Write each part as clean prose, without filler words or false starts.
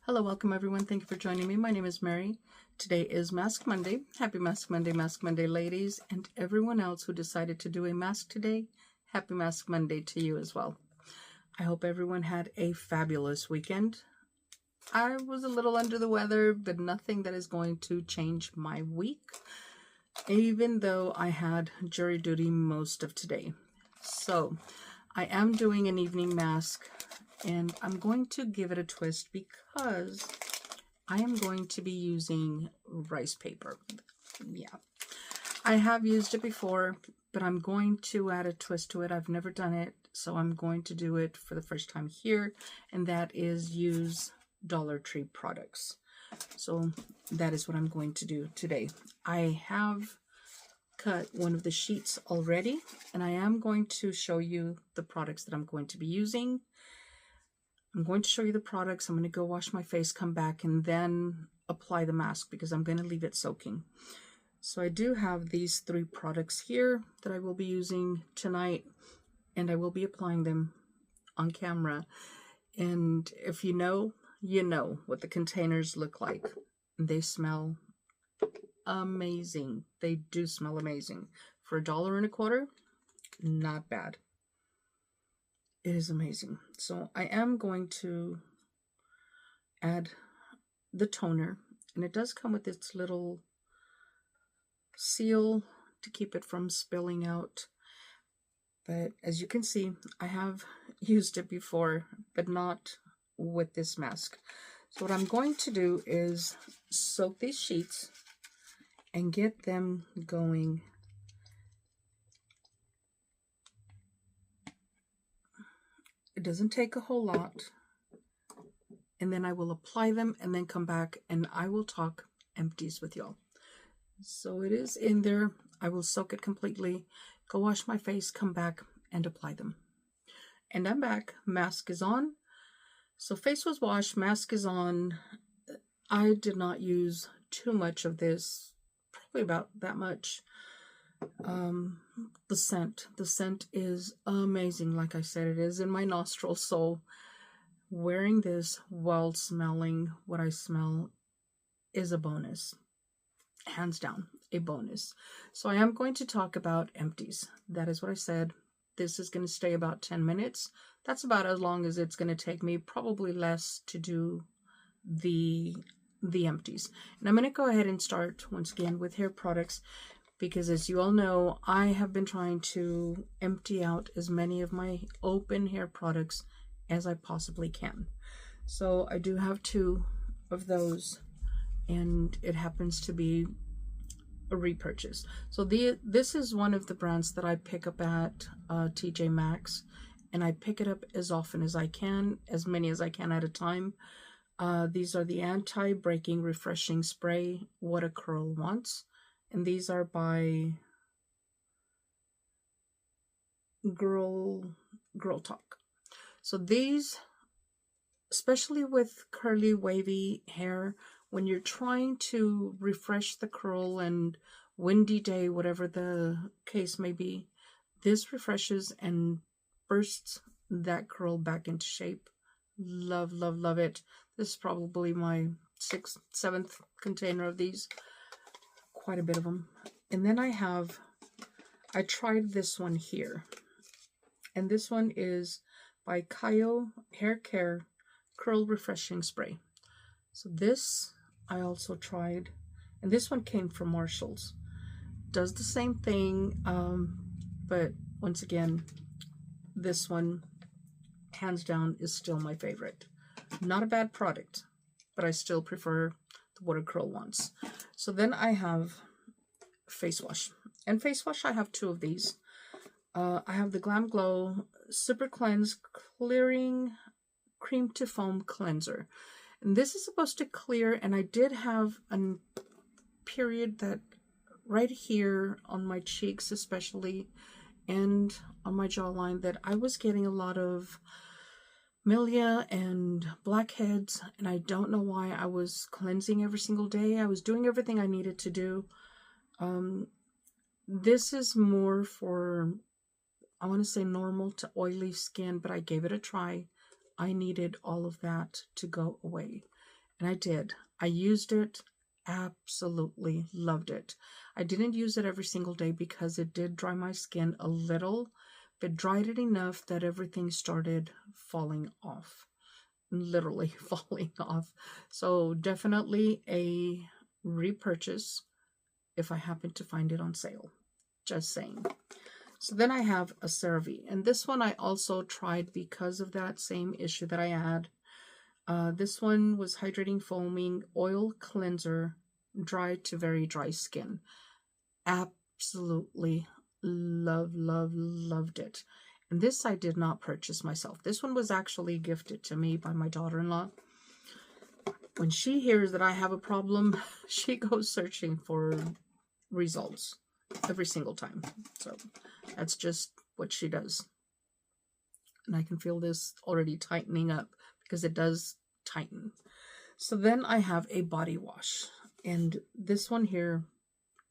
Hello, welcome everyone. Thank you for joining me. My name is Mary. Today is Mask Monday. Happy Mask Monday, ladies, and everyone else who decided to do a mask today. Happy Mask Monday to you as well. I hope everyone had a fabulous weekend. I was a little under the weather, but nothing that is going to change my week, even though I had jury duty most of today. So I am doing an evening mask, and I'm going to give it a twist because I am going to be using rice paper. Yeah, I have used it before, but I'm going to add a twist to it. I've never done it, so I'm going to do it for the first time here, and that is use Dollar Tree products. So that is what I'm going to do today. I have cut one of the sheets already, and I am going to show you the products that I'm going to be using. I'm going to show you the products. I'm going to go wash my face, come back, and then apply the mask because I'm going to leave it soaking. So I do have these 3 products here that I will be using tonight, and I will be applying them on camera. And if you know what the containers look like. They smell amazing. They do smell amazing. For $1.25, not bad. It is amazing. So I am going to add the toner, and it does come with its little seal to keep it from spilling out. But as you can see, I have used it before, but not with this mask. So what I'm going to do is soak these sheets and get them going. It doesn't take a whole lot. And then I will apply them and then come back and I will talk empties with y'all. So it is in there. I will soak it completely, go wash my face, come back and apply them. And I'm back. Mask is on. So face was washed, mask is on. I did not use too much of this, probably about that much. The scent is amazing. Like I said, it is in my nostrils, so wearing this while smelling what I smell is a bonus, hands down a bonus. So I am going to talk about empties. That is what I said. This is going to stay about 10 minutes. That's about as long as it's going to take me, probably less, to do the empties. And I'm going to go ahead and start once again with hair products, because as you all know, I have been trying to empty out as many of my open hair products as I possibly can. So I do have 2 of those, and it happens to be a repurchase. So this is one of the brands that I pick up at TJ Maxx, and I pick it up as often as I can, as many as I can at a time. These are the anti-breaking refreshing spray What a Curl Wants. And these are by Girl Talk. So these, especially with curly, wavy hair, when you're trying to refresh the curl and windy day, whatever the case may be, this refreshes and bursts that curl back into shape. Love, love, love it. This is probably my 6th, 7th container of these. Quite a bit of them. And then I tried this one here, and this one is by Kayo Hair Care Curl Refreshing Spray. So this I also tried, and this one came from Marshall's. Does the same thing, but once again, this one hands down is still my favorite. Not a bad product, but I still prefer What a Curl Wants. So then I have face wash. And face wash, I have 2 of these. I have the Glam Glow Super Cleanse Clearing Cream to Foam Cleanser. And this is supposed to clear, and I did have a period that right here on my cheeks especially, and on my jawline, that I was getting a lot of milia and blackheads, and I don't know why. I was cleansing every single day. I was doing everything I needed to do. This is more for, I want to say, normal to oily skin, but I gave it a try. I needed all of that to go away. And I did. I used it, absolutely loved it. I didn't use it every single day because it did dry my skin a little, but dried it enough that everything started falling off. Literally falling off. So definitely a repurchase if I happen to find it on sale. Just saying. So then I have a CeraVe, and this one I also tried because of that same issue that I had. This one was hydrating foaming oil cleanser, dry to very dry skin. Absolutely loved it. And this I did not purchase myself. This one was actually gifted to me by my daughter-in-law. When she hears that I have a problem, she goes searching for results every single time. So that's just what she does. And I can feel this already tightening up because it does tighten. So then I have a body wash, and this one here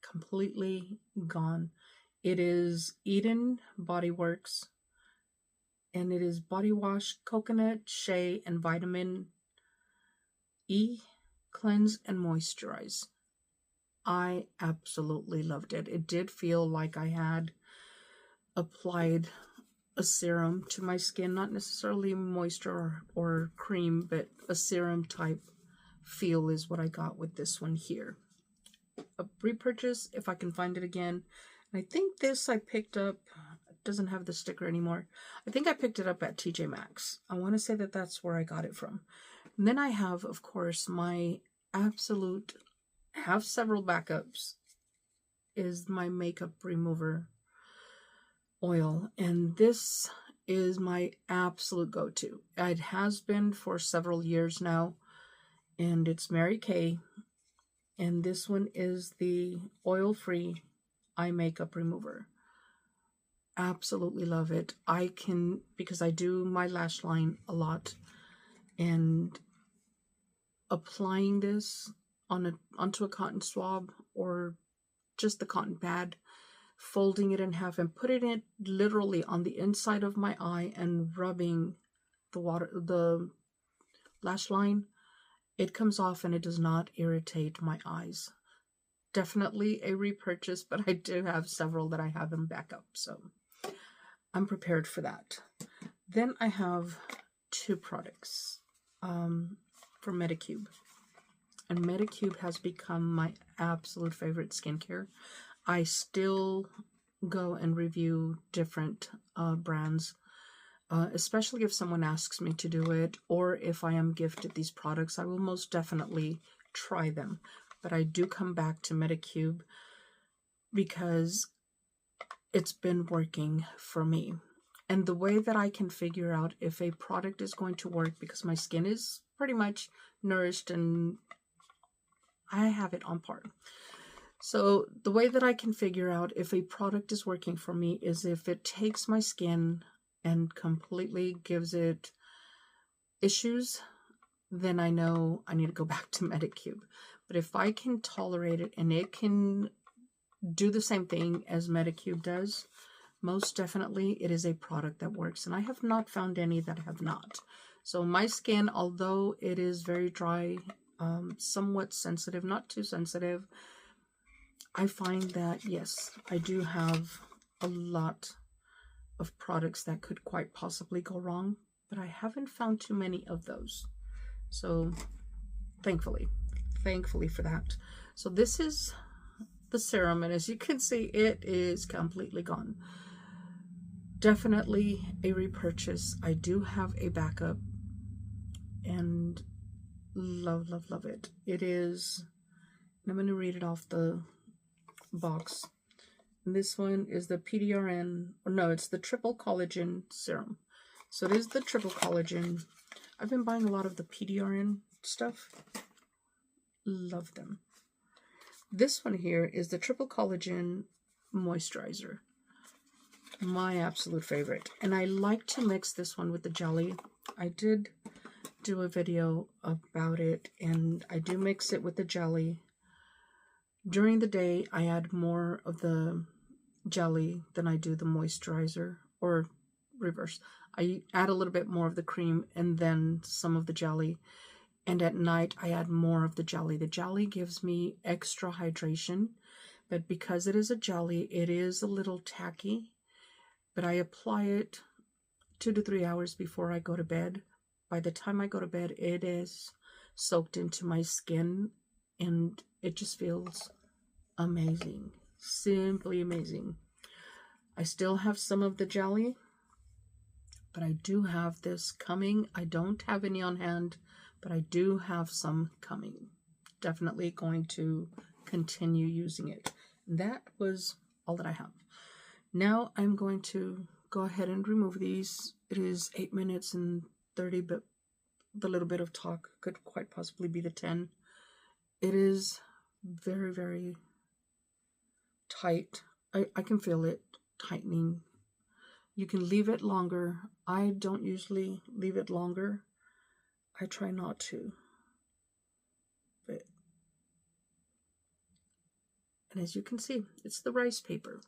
completely gone. It is Eden Body Works, and it is body wash, coconut, shea, and vitamin E, cleanse and moisturize. I absolutely loved it. It did feel like I had applied a serum to my skin, not necessarily moisture or cream, but a serum type feel is what I got with this one here. A repurchase if I can find it again. And I think this I picked up, it doesn't have the sticker anymore. I think I picked it up at TJ Maxx. I want to say that that's where I got it from. And then I have, of course, my absolute, have several backups, is my makeup remover oil, and this is my absolute go-to. It has been for several years now, and it's Mary Kay, and this one is the oil-free eye makeup remover. Absolutely love it. I can, because I do my lash line a lot, and applying this onto a cotton swab or just the cotton pad, folding it in half and putting it literally on the inside of my eye and rubbing the lash line, it comes off and it does not irritate my eyes. Definitely a repurchase, but I do have several that I have in backup, so I'm prepared for that. Then I have two products from Medicube, and Medicube has become my absolute favorite skincare. I still go and review different brands, especially if someone asks me to do it, or if I am gifted these products, I will most definitely try them. But I do come back to Medicube because it's been working for me. And the way that I can figure out if a product is going to work, because my skin is pretty much nourished and I have it on par. So the way that I can figure out if a product is working for me is if it takes my skin and completely gives it issues, then I know I need to go back to Medicube. But if I can tolerate it and it can do the same thing as Medicube does, most definitely it is a product that works. And I have not found any that have not. So my skin, although it is very dry, somewhat sensitive, not too sensitive, I find that, yes, I do have a lot of products that could quite possibly go wrong, but I haven't found too many of those. So thankfully for that. So this is the serum, and as you can see, it is completely gone. Definitely a repurchase. I do have a backup and love it. It is, I'm going to read it off the box. And this one is the PDRN, or no, it's the triple collagen serum. So it is the triple collagen. I've been buying a lot of the PDRN stuff. Love them. This one here is the triple collagen moisturizer. My absolute favorite. And I like to mix this one with the jelly. I did do a video about it, and I do mix it with the jelly. During the day, I add more of the jelly than I do the moisturizer, or reverse. I add a little bit more of the cream and then some of the jelly. And at night, I add more of the jelly. The jelly gives me extra hydration, but because it is a jelly, it is a little tacky. But I apply it 2 to 3 hours before I go to bed. By the time I go to bed, it is soaked into my skin, and it just feels amazing. Simply amazing. I still have some of the jelly, but I do have this coming. I don't have any on hand, but I do have some coming. Definitely going to continue using it. That was all that I have. Now I'm going to go ahead and remove these. It is 8 minutes and 30, but the little bit of talk could quite possibly be the 10. It is very, very tight. I can feel it tightening. You can leave it longer. I don't usually leave it longer. I try not to. And as you can see, it's the rice paper.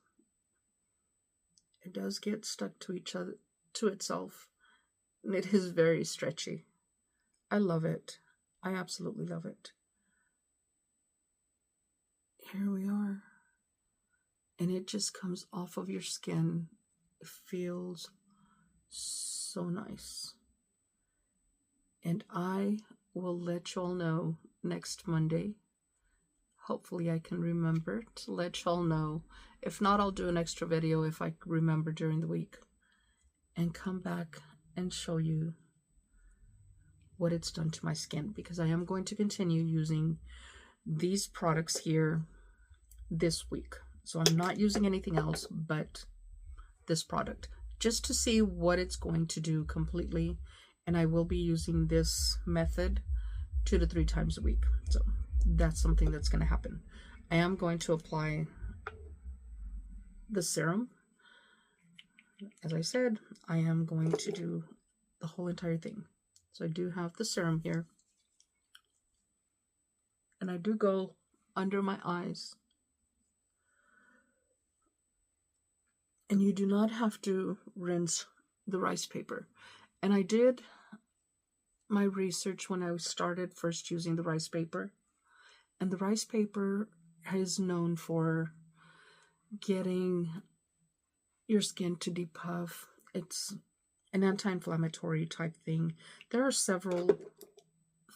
It does get stuck to itself, and it is very stretchy. I love it. I absolutely love it. Here we are. And it just comes off of your skin. It feels so nice. And I will let you all know next Monday. Hopefully I can remember to let you all know. If not, I'll do an extra video if I remember during the week. And come back and show you what it's done to my skin. Because I am going to continue using these products here this week. So I'm not using anything else but this product. Just to see what it's going to do completely. And I will be using this method 2 to 3 times a week. So that's something that's going to happen. I am going to apply the serum. As I said, I am going to do the whole entire thing. So I do have the serum here. And I do go under my eyes. And you do not have to rinse the rice paper. And I did my research when I started first using the rice paper. And the rice paper is known for getting your skin to depuff. It's an anti-inflammatory type thing. There are several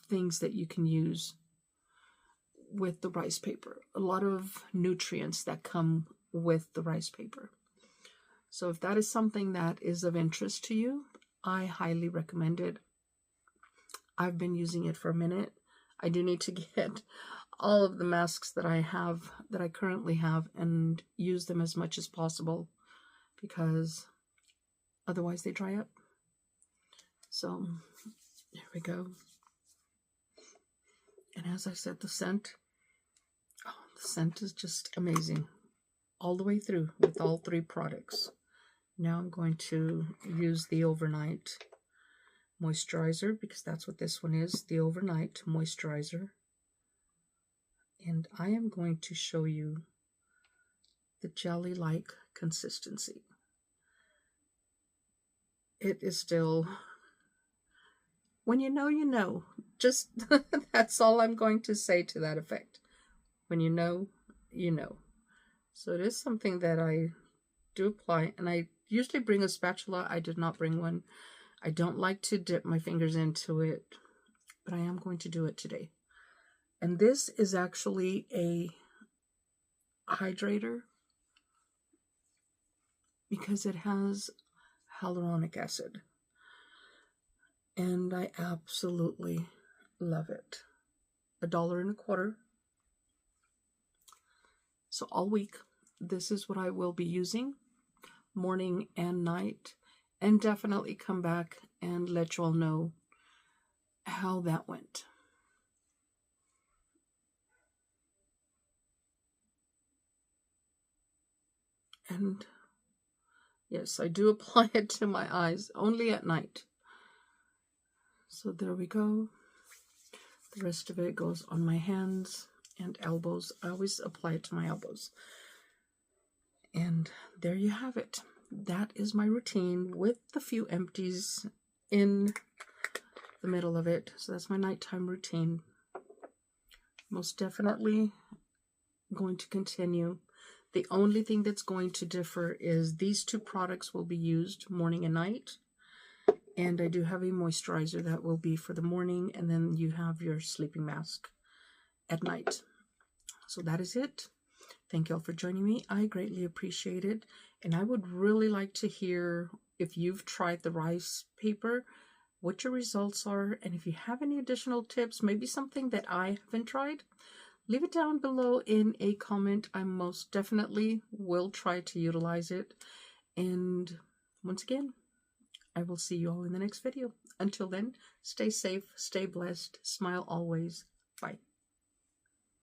things that you can use with the rice paper. A lot of nutrients that come with the rice paper. So if that is something that is of interest to you, I highly recommend it. I've been using it for a minute. I do need to get all of the masks that I have, that I currently have, and use them as much as possible, because otherwise they dry up. So here we go. And as I said, the scent is just amazing all the way through with all 3 products. Now I'm going to use the overnight moisturizer, because that's what this one is, the overnight moisturizer. And I am going to show you the jelly-like consistency. It is still, when you know, you know. Just, that's all I'm going to say to that effect. When you know, you know. So it is something that I do apply, and I usually bring a spatula. I did not bring one. I don't like to dip my fingers into it, but I am going to do it today. And this is actually a hydrator because it has hyaluronic acid. And I absolutely love it. $1.25. So all week, this is what I will be using, morning and night. And definitely come back and let you all know how that went. And yes, I do apply it to my eyes only at night. So there we go. The rest of it goes on my hands and elbows. I always apply it to my elbows. And there you have it. That is my routine with the few empties in the middle of it. So that's my nighttime routine. Most definitely going to continue. The only thing that's going to differ is these two products will be used morning and night. And I do have a moisturizer that will be for the morning, and then you have your sleeping mask at night. So that is it. Thank you all for joining me. I greatly appreciate it. And I would really like to hear if you've tried the rice paper, what your results are, and if you have any additional tips, maybe something that I haven't tried, leave it down below in a comment. I most definitely will try to utilize it. And once again, I will see you all in the next video. Until then, stay safe, stay blessed, smile always. Bye.